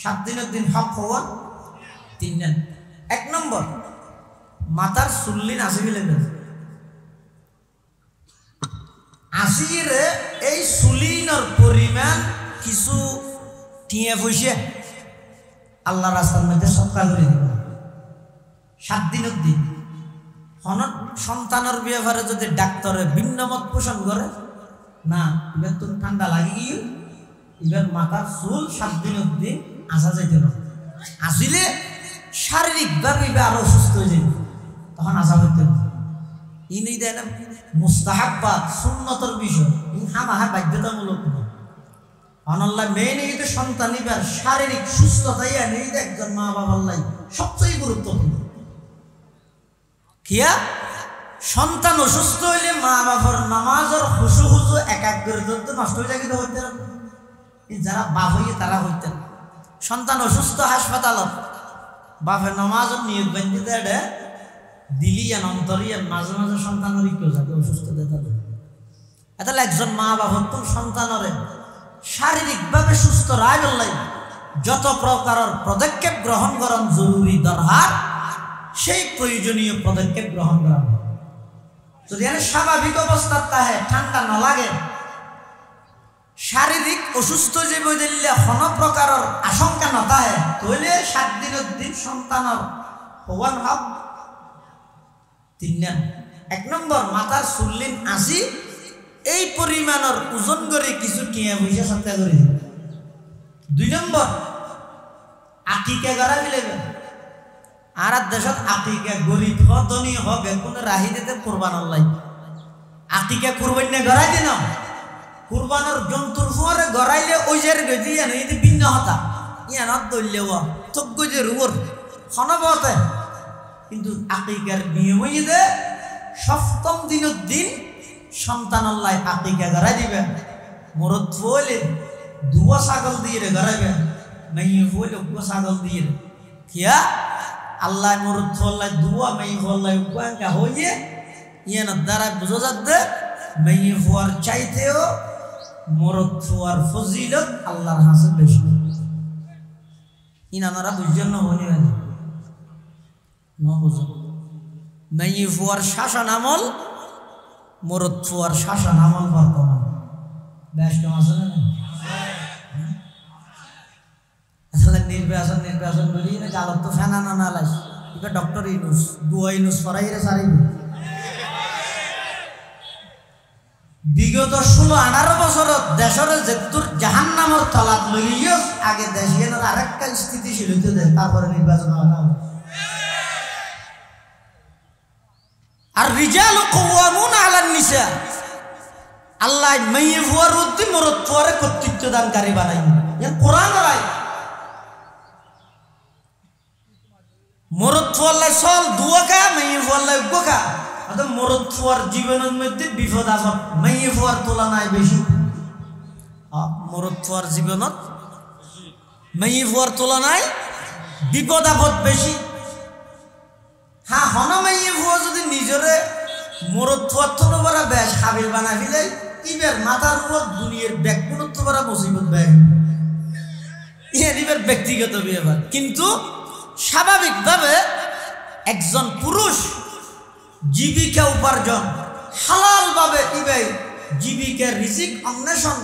7 দিনের দিন হক হওয়ার 3 দিন। 1 নম্বর মাতার চুল্লিন আসি গেলে আসিরে এই চুলিনের পরিমাণ কিছু টিয়া পয়সা আল্লাহ রাস্তার মধ্যে সৎকার করে দিব 7 দিনের দিন। সন্তানের ব্যাপারে যদি ডাক্তারে ভিন্নমত পোষণ করে না, এবার তো ঠান্ডা লাগে গিয়ে এবার মাথার চুল 7 দিনের দিন আসা যাইতে না, আসিলে শারীরিকভাবে আরো সুস্থ হয়ে যাবে, তখন আসা হইতে না। ই নেই দেয় না মুস্তাহাব্বাত সুন্নতর বিষয়, হামাহা বাধ্যতামূলক না। অনল্লাহ মেয়ে নেই তো সন্তান এবার শারীরিক সুস্থতাই নেই একজন মা বাবার লাই সবচেয়ে গুরুত্বপূর্ণ। কিয়া সন্তান অসুস্থ হইলে মা বাবার নামাজের হুসু হুসু একাগ্রতা নষ্ট হয়ে যায়, কিন্তু হইতে না। যারা বাপ হইয়ে তারা হইতেন সন্তান অসুস্থ হাসপাতালত বাপের নামাজের নিয়োগ বান্ধি দেয় দিলিয়ান অন্তরিয়ান মাঝে মাঝে সন্তানের কেউ যাবে অসুস্থ দেয়। এটা একজন মা বাবার তো সন্তানের শারীরিকভাবে সুস্থ রায় বললাই যত প্রকারের পদক্ষেপ গ্রহণ করেন জরুরি দরকার, সেই প্রয়োজনীয় পদক্ষেপ গ্রহণ করা। যদি স্বাভাবিক অবস্থা তাহে ঠান্ডা না লাগে, শারীরিক অসুস্থ যে বই দিলে কোনো প্রকারের আশঙ্কা না তাহে, তাহলে 7 দিনের দিন সন্তানের হওয়ান হক 3 দিন। 1 নম্বর মাথার চুল্লিন আসি এই পরিমাণের ওজন করে কিছু টিয়া পয়সা সত্তা করে। 2 নম্বর আকিকা করা মিলে। আর দেশত আকিকা গরিব হতনি হবে কোনো রাহি দিতে কোরবান লাই আকিকা কুরবান না গড়াই দিন কুরবানের জন্তুর ফুয়ারে গড়াইলে ওই যে গদি আনে এই ভিন্ন হতা ইয়ানত দইলেও তজ্ঞ যে রুর খনবতে, কিন্তু আকিকার নিয়ম হইছে 7ম দিনের দিন সন্তান আল্লাহ আকিকা গড়াই দিবেন। মরদ ফুলে 2 ছাগল দিয়ে গড়াইবেন, মেয়ে ফুলে 1 ছাগল দিয়ে। কিয়া আল্লাহ মরদ ফুল্লাহ 2 মেয়ে ফুল্লাহ 1 হইয়ে ইয়ানত দ্বারা বুঝা যাচ্ছে মেয়ে ফুয়ার চাইতেও মরদ ফুয়ার ফজিলত আল্লাহর কাছে বেশি। ইনারা বুঝছেন না হনি না বুঝুন। মেয়ে ফুয়ার শাসন আমল, মরদ ফুয়ার শাসন আমল বর্তমান বেশ কেমন আছে না? আসলে নির্বাচন বলি না গালত তো ফেনা না লাইস এটা ডক্টর ইনুস 2 ইনুস করাই রে সারি। বিগত 16-18 বছরত দেশের যেতুর জাহান্নামের তলাত লইয়া আগে দেশের আরেকটা স্থিতিশীল হইতে দেয়, তারপরে নির্বাচন হয়। আর রিজালু কাওয়ামুন আলান নিসা, আল্লাহ মেয়ে ফুয়ার উদ্দি মরদ ফুয়ারে কর্তৃত্ব দানকারী বানাই। কোরআন রায় মরদ ফুয়াল্লাই চল 2 কা মেয়ে ফুয়াল্লাই 1 কা। মরদ ফুয়ার জীবনের মধ্যে বিপদ আপদ মেয়ে ফুয়ার তুলনায় বেশি। মরদ ফুয়ার জীবনত মেয়ে ফুয়ার তুলনায় বিপদ আপদ বেশি। হ্যাঁ হন মেয়ে ফুয়া যদি নিজরে মরদ ফুয়ার তোলা বেশ হাবিল বানা ফেলে ইবের মাথার উপর দুনিয়ার ব্যাগগুলোর তো বড় মুসিবত ব্যাগ ইবের ব্যক্তিগত ব্যাপার। কিন্তু স্বাভাবিকভাবে একজন পুরুষ জীবিকা উপার্জন হালাল ভাবে ইবে জীবিকার রিজিক অন্বেষণ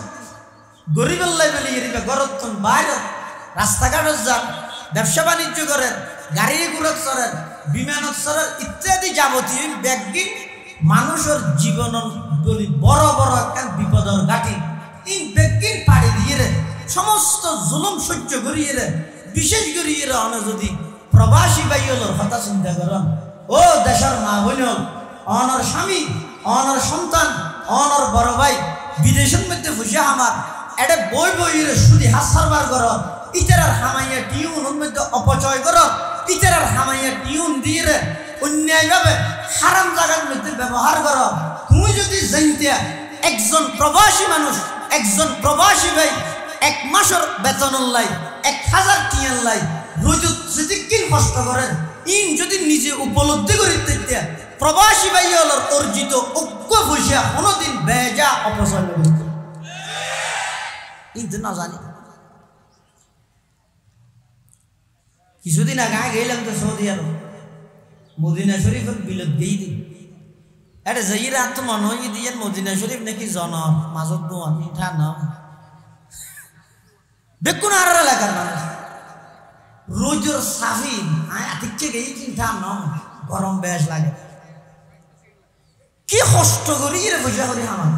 গরিবের লাই বলি এরিবে গরতন বাইরে রাস্তাঘাটে যান ব্যবসা বাণিজ্য করেন, গাড়ি ঘোড়াত চড়েন, বিমানত চড়েন ইত্যাদি যাবতীয় ব্যক্তি মানুষের জীবন বলি বড় বড় একটা বিপদর ঘাটি এই ব্যক্তির পাড়ি দিয়ে সমস্ত জুলুম সহ্য করিয়ে বিশেষ করিয়ে অনে যদি প্রবাসী বাইয়ের কথা চিন্তা করেন, ও দেশের মা বোন, অনর স্বামী, অনর সন্তান, অনর বড় ভাই বিদেশের মধ্যে ফুসে আমার এটা বই বইয়ের শুধু হাত সারবার কর, ইতারার হামাইয়া টিউনের মধ্যে অপচয় কর, ইতারার হামাইয়া টিউন দিয়ে অন্যায়ভাবে হারাম জায়গার মধ্যে ব্যবহার কর। তুমি যদি জানতে একজন প্রবাসী মানুষ, একজন প্রবাসী ভাই 1 মাসের বেতন লাই 1000 টিয়ার লাই রোজত যদি কি কষ্ট করেন, ইন যদি নিজে উপলব্ধি করি প্রবাসী ভাই হলোর অর্জিত অজ্ঞ পয়সা কোনোদিন বেজা অপচয় করত কিন্তু না জানি। কিছুদিন আগে গেলাম তো সৌদি আরব, মদিনা শরীফের বিলত দিয়ে দিই এটা যাই রাত তো মনে হয় দিয়ে মদিনা শরীফ নাকি জনম মাজত দোয়ান মিঠা না দেখুন আর এলাকার মানুষ রোজর সাফি আতিকছে গেই চিন্তা ন গরম বেশ লাগে কি কষ্ট করি রে পয়সা করি আমার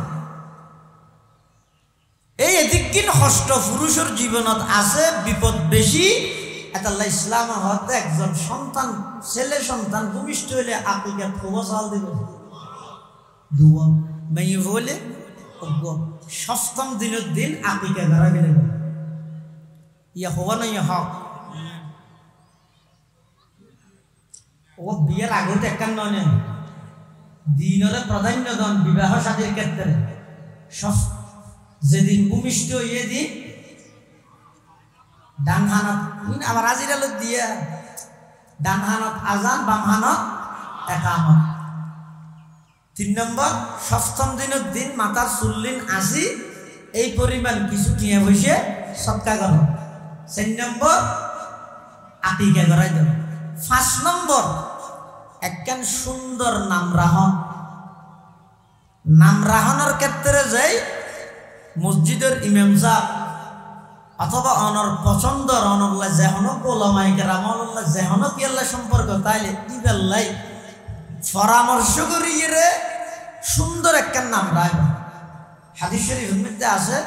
এই এদিকিন কষ্ট পুরুষের জীবনত আছে বিপদ বেশি। এতাল্লাহ ইসলাম হতে একজন সন্তান ছেলে সন্তান ভূমিষ্ঠ হইলে আকিকা খোবা চাল দিব দুয়া মেয়ে বলে সপ্তম দিনের দিন আকিকা ধরা গেলে ইয়া হওয়া না ইয়া হক ও বিয়ের আগতে একটা নয় দিনরে প্রাধান্য দেন বিবাহ শাদীর ক্ষেত্রে যেদিন ভূমিষ্ঠ হইয়ে দিন ডান হানত আবার আজির আলো দিয়ে ডান হানত আজান বাম হানত একামত। 3 নম্বর সপ্তম দিনের দিন মাথার চুল্লিন আসি এই পরিমাণ কিছু টিয়া বসে সৎকা কর। 4 নম্বর আকিকা করাই দেব। 5 নম্বর একখান সুন্দর নাম রাহনের ক্ষেত্রে যাই মসজিদের ইমাম সাহেব অথবা অনর পছন্দর অনল্লা যেহনো ওলামায়ে কেরামল্লাহ যেহনো কি আল্লাহ সম্পর্ক তাইলে ইবাল্লাই পরামর্শ করিয়ে রে সুন্দর একটা নাম রাখবে। হাদিস শরীফের মধ্যে আছে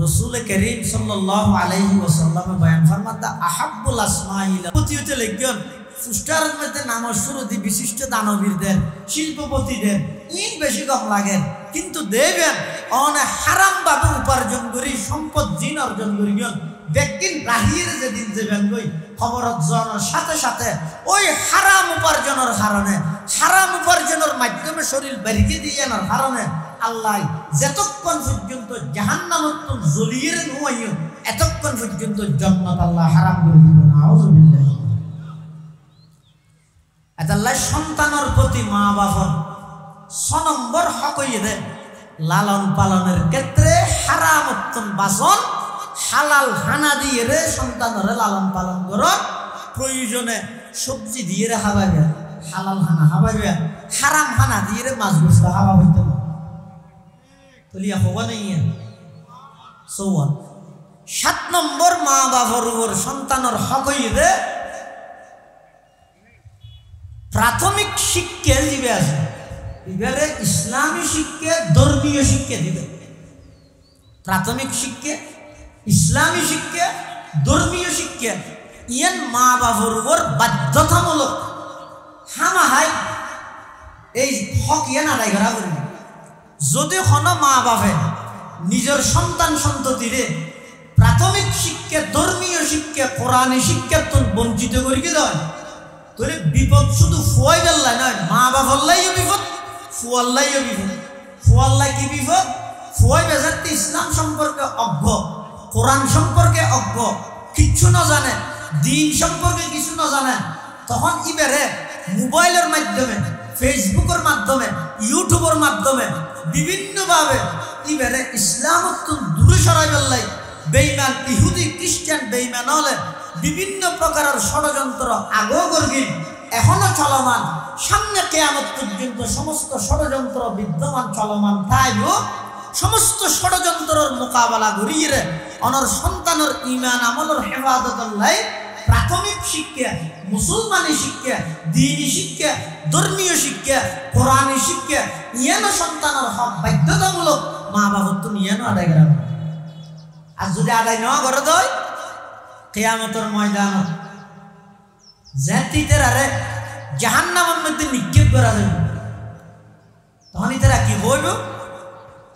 রাসূল করিম সাল্লাল্লাহু আলাইহি ওয়াসাল্লাম বয়ান ফরমাতা আহাব্বুল আসমাইলা প্রতিতে লিখবেন সুষ্টারের মধ্যে নাম শুরু দি বিশিষ্ট দানবীরদের শিল্পপতিদের ইন বেশি কম লাগে কিন্তু দেবেন অনেক হারাম ভাবে উপার্জন করি সম্পদ জিন অর্জন করি ব্যক্তির রাহির যেদিন দেবেন বই খবর জনের সাথে সাথে ওই হারাম উপার্জনের কারণে হারাম উপার্জনের মাধ্যমে শরীর বেরিয়ে দিয়ে আনার কারণে আল্লাহ যতক্ষণ পর্যন্ত জাহান্নামত জ্বলিয়ে নুয়াইও এতক্ষণ পর্যন্ত জান্নাত আল্লাহ হারাম করে দিব না। আউযুবিল্লাহ। আল্লাহ সন্তানের প্রতি মা বাবার 6 নম্বর হক হইয়ে লালন পালনের ক্ষেত্রে হারাম উত্তম বাসন হালাল হানা দিয়ে রে সন্তানের লালন পালন করো প্রয়োজনে সবজি দিয়ে রে হাবাইবে হালাল হানা হাবাইবে হারাম হানা দিয়ে রে মাছ গুছলা হাবা হইতে না তুলিয়া হবা নেই। 7 নম্বর মা বাবার উপর সন্তানের হক হইয়ে প্রাথমিক শিক্ষা দিবে আছে এবারে ইসলামী শিক্ষা ধর্মীয় শিক্ষা দিবে। প্রাথমিক শিক্ষা ইসলামী শিক্ষা ধর্মীয় শিক্ষা ইয়ান মা বাবার উপর বাধ্যতামূলক হামাহাই এই হক ইয়ান আদায় করা করবে। যদি কোনো মা বাপে নিজের সন্তান সন্ততিরে প্রাথমিক শিক্ষা ধর্মীয় শিক্ষা কোরআনী শিক্ষা তো বঞ্চিত করি দেয় তাহলে বিপদ শুধু ফুয়াই গেল্লাই নয় মা বাপল্লাইও বিপদ ফুয়াল্লাইও বিপদ। ফুয়াল্লাই কি বিপদ? ফুয়াই বেজারটি ইসলাম সম্পর্কে অজ্ঞ, কোরআন সম্পর্কে অজ্ঞ, কিচ্ছু না জানে, দিন সম্পর্কে কিছু না জানে, তখন ইবারে মোবাইলের মাধ্যমে ফেসবুকের মাধ্যমে ইউটিউবের মাধ্যমে বিভিন্নভাবে ইবারে ইসলামত দূরে সরাই বেল্লাই বেঈমান ইহুদি খ্রিস্টান বেঈমান হলে বিভিন্ন প্রকারের ষড়যন্ত্র আগেও করগিন এখনো চলমান, সামনে কিয়ামত পর্যন্ত সমস্ত ষড়যন্ত্র বিদ্যমান চলমান তাইও সমস্ত ষড়যন্ত্রের মোকাবেলা করিয়ে অনর সন্তানের ঈমান আমলের হেফাজত লাই প্রাথমিক শিক্ষা, মুসলমানি শিক্ষা, দ্বীনি শিক্ষা, ধর্মীয় শিক্ষা, কোরআনী শিক্ষা ইয়ানো সন্তানের হক বাধ্যতামূলক মা বাবার তো ইয়ানো আদায় করা। আর যদি আদায় না করে দেয় কিয়ামতের ময়দানত জাতিদের আরে জাহান্নামের মধ্যে নিক্ষেপ করা যাবে। তখন তারা কি বলবে?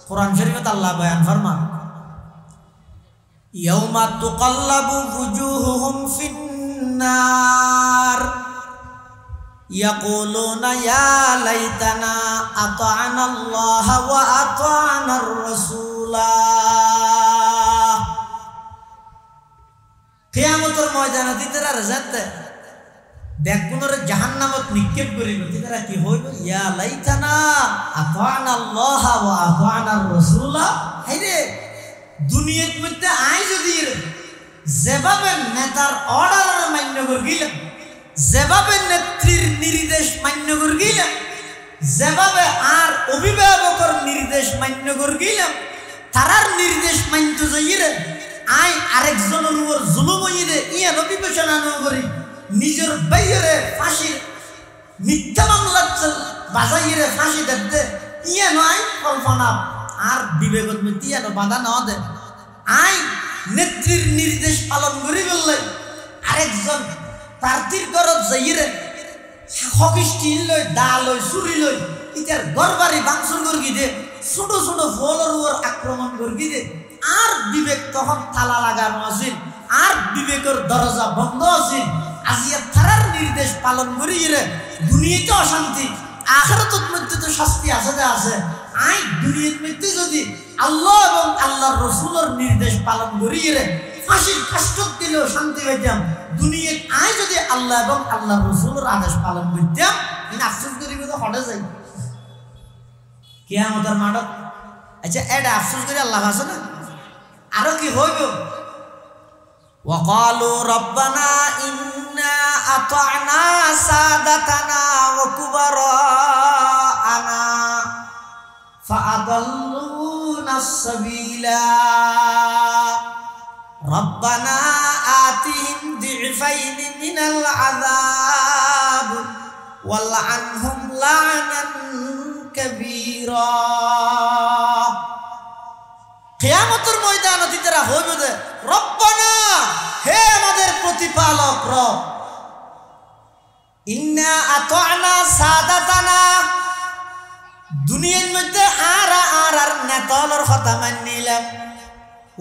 কোরআন শরীফে আল্লাহ বয়ান ফরমান, ইয়াউমা তুকাল্লাবু ওয়ুজুহুহুম ফিন্নার ইয়াকুলুনা ইয়া লাইতানা আতা'না আল্লাহ ওয়া আতা'না আর-রাসূলা। কিয়ামতের ময়দানে দিতেরা জানতে দেখুনরে জাহান্নামত নিক্ষেপ করিল। তারা কি হইল? ইয়া লাইতানা আতা'না আল্লাহ ওয়া আতা'না আর-রাসূলা। হায়রে দুনিয়ার মধ্যে আই যদি যেভাবে নেতার অর্ডার মান্য করে গেলাম, যেভাবে নেত্রীর নির্দেশ মান্য করে গেলাম, যেভাবে আর অভিভাবকের নির্দেশ মান্য করে গেলাম, তারার নির্দেশ মানতে যাইরে আই আরেকজনের উপর জুলুম হইরে ইয়া বিবেচনা না করি নিজের বাইরে ফাঁসির মিথ্যা মামলা বাজাইরে ফাঁসি দেখতে ইয়া নয় কল্পনা আর বিবেকের মধ্যে ইয়া বাধা না দে। আই নেত্রীর নির্দেশ পালন করি বললে আরেকজন প্রার্থীর ঘরত যাইরে হকিষ্টি লই দা লই চুরি লই ইটার গড়বাড়ি ভাঙচুর করি দে, ছোট ছোট ফলের উপর আক্রমণ করি দে। আর বিবেক তখন তালা লাগানো আছিল, আর বিবেকের দরজা বন্ধ আছিল। আজিয়া তারার নির্দেশ পালন করি দুনিয়াতে অশান্তি, আখিরাতের মধ্যে তো শাস্তি আছে। আই দুনিয়ার মধ্যে যদি আল্লাহ এবং আল্লাহর রাসূলের নির্দেশ পালন করি ফাঁসির কষ্ট দিলেও শান্তি পাইতাম। দুনিয়ায় আই যদি আল্লাহ এবং আল্লাহর রাসূলের আদেশ পালন করতাম আফসোস করিবে তো হটে যাই কিয়ামতের মাঠত। আচ্ছা এটা আফসোস করে আল্লাহ আছে না? আরো কি হইব? ওয়াকালু রব্বানা ইন্না আতা'না সাদাতানা ওয়া কুবারা'ানা ফাআদাল্লুনা আস-সাবিলা রব্বানা আতিহিম দি'ফাইনি মিনাল আযাব ওয়ালআনহুম লা'নান কাবীরা। কিয়ামতের ময়দানে তারা হইবে যে রব্বানা, হে আমাদের প্রতিপালক রব, ইন্না আতা'না সাদাতানা, দুনিয়ার মধ্যে আর নেতার কথা মানিলাম,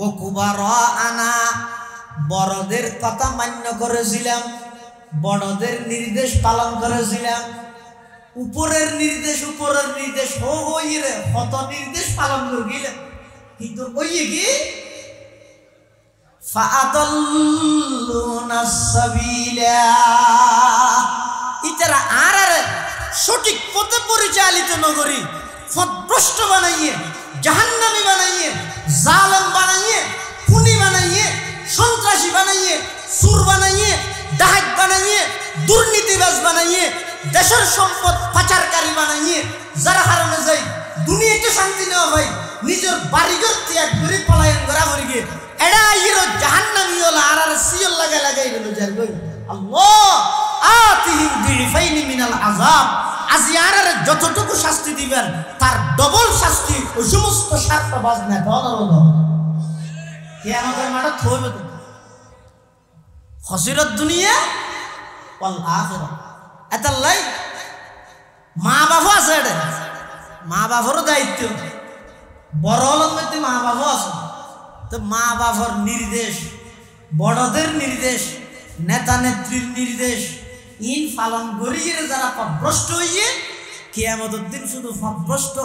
ও কুবারা'ানা, বড়দের কথা মান্য করেছিলাম, বড়দের নির্দেশ পালন করেছিলাম, উপরের নির্দেশ হইরে কত নির্দেশ পালন করে গেলাম, কিন্তু ওই কি ফাআদাল্লুনা আস-সাবিলা, ইতারা আর সঠিক পথে পরিচালিত নগরী পথভ্রষ্ট বানাইয়ে, জাহান্নামী বানাইয়ে, জালেম বানাইয়ে, খুনি বানাইয়ে, সন্ত্রাসী বানাইয়ে, চোর বানাইয়ে, ডাকাত বানাইয়ে, দুর্নীতিবাজ বানাইয়ে, দেশের সম্পদ পাচারকারী বানাইয়ে, যারা হারানো যায় দুনিয়াতে শান্তি নেওয়া ভাই নিজের বাড়িঘর ত্যাগ করে পলায়ন করা হয়ে গিয়ে এরা ইরো জাহান্নামী হলো আর সিয়ল লাগাই গেল যার কই আল্লাহ আতিহিম দিফাইনি মিনাল আযাব, আজি আর যতটুকু শাস্তি দিবেন তার ডবল শাস্তি ওই সমস্ত স্বার্থবাজ না দলরদ কিয়ামতের মাঠে থইবে তো খসিরত দুনিয়া ওয়াল আখিরাহ। এতাল্লাই মা বাবা আছে, মা বাবারও দায়িত্ব, বড় হলের মধ্যে মা বাবা আছে, তো মা বাবার নির্দেশ, বড়দের নির্দেশ, নেতা নেত্রীর নির্দেশ ইন পালন করিয়ে যারা পথভ্রষ্ট হইয়ে কিয়ামতের দিন শুধু পথভ্রষ্ট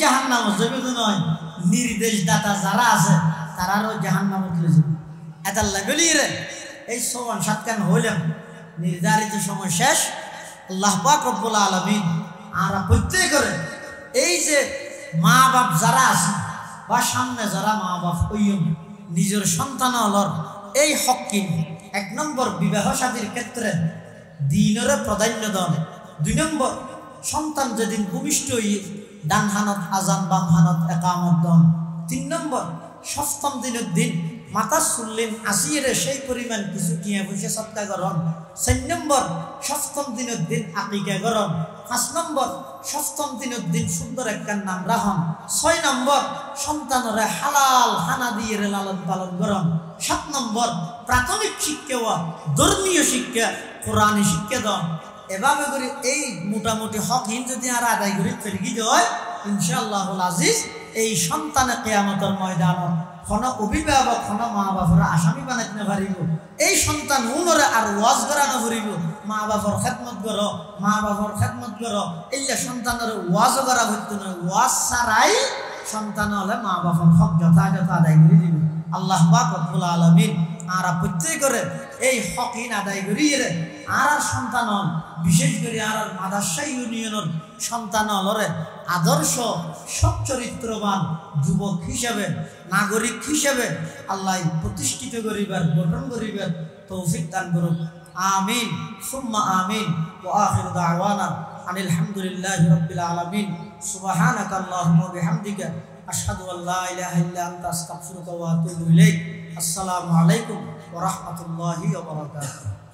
জাহান্নামে যাবে তো নয়, নির্দেশদাতা যারা আছে তারারও জাহান্নামে চলে যাবে। এতাল্লাই বলিয়ে এই সমান সাতকান হইলাম নির্ধারিত সময় শেষ। আল্লাহ পাক রব্বুল আলামিন আমরা প্রত্যেকের এই যে মা বাপ যারা আছে বা সামনে যারা মা বাপ হইম নিজের সন্তান হলর এই হককে ১ নম্বর বিবাহ শাদীর ক্ষেত্রে দিনের প্রাধান্য দেন, ২ নম্বর সন্তান যেদিন ভূমিষ্ঠ হইয়ে ডান হানত আজান বাম হানত একামত দেন, ৩ নম্বর সপ্তম দিনের দিন মাথা চুললেন আসিয়ে সেই পরিমাণ কিছু টিয়া পয়সা সৎকা করন। 4 নম্বর সপ্তম দিনের দিন আকিকা করন। 5 নম্বর সপ্তম দিনের দিন সুন্দর একটা নাম রাখুন। 6 নম্বর সন্তানরে হালাল খানা দিয়ে লালন পালন করন। 7 নম্বর প্রাথমিক শিক্ষা ধর্মীয় শিক্ষা কোরআনী শিক্ষা দেন। এভাবে করে এই মোটামুটি হকহীন যদি আর আদায় করে ফেরগি হয় ইনশাআল্লাহুল আজিজ এই সন্তানে কিয়ামতের ময়দানত কোন অভিভাবক কোন মা বাবার আসামি বানাইতে পারিব। এই সন্তান উনরে আর ওয়াজ করানো পারিব। মা বাবার খেদমত করো, মা বাবার খেদমত করো, এইটা সন্তানের ওয়াজ করা হইতো না। ওয়াজ ছাড়াই সন্তান হলে মা বাবার হক যথাযথ আদায় করে দিব। আল্লাহ পাক রব্বুল আলামিন আর প্রত্যেক করে এই হকহীন আদায় করিয়ে আর সন্তান হন, বিশেষ করে আর মাদ্রাসা ইউনিয়নের সন্তান হলরে আদর্শ সচ্চরিত্রবান যুবক হিসেবে নাগরিক হিসেবে আল্লাহ প্রতিষ্ঠিত করিবার গঠন করিবার তৌফিক দান করুন। আমিন সুম্মা আমিন। ওয়া আখিরু দাওয়ানা আনিল হামদুলিল্লাহি রাব্বিল আলামিন। সুবহানাকা আল্লাহুম্মা ওয়া বিহামদিকা আশহাদু আল্লা ইলাহা ইল্লা আনতা আস্তাগফিরুকা ওয়া আতুবু ইলাইক। আসসালামু আলাইকুম ওয়া রাহমাতুল্লাহি ওয়া বারাকাতুহু।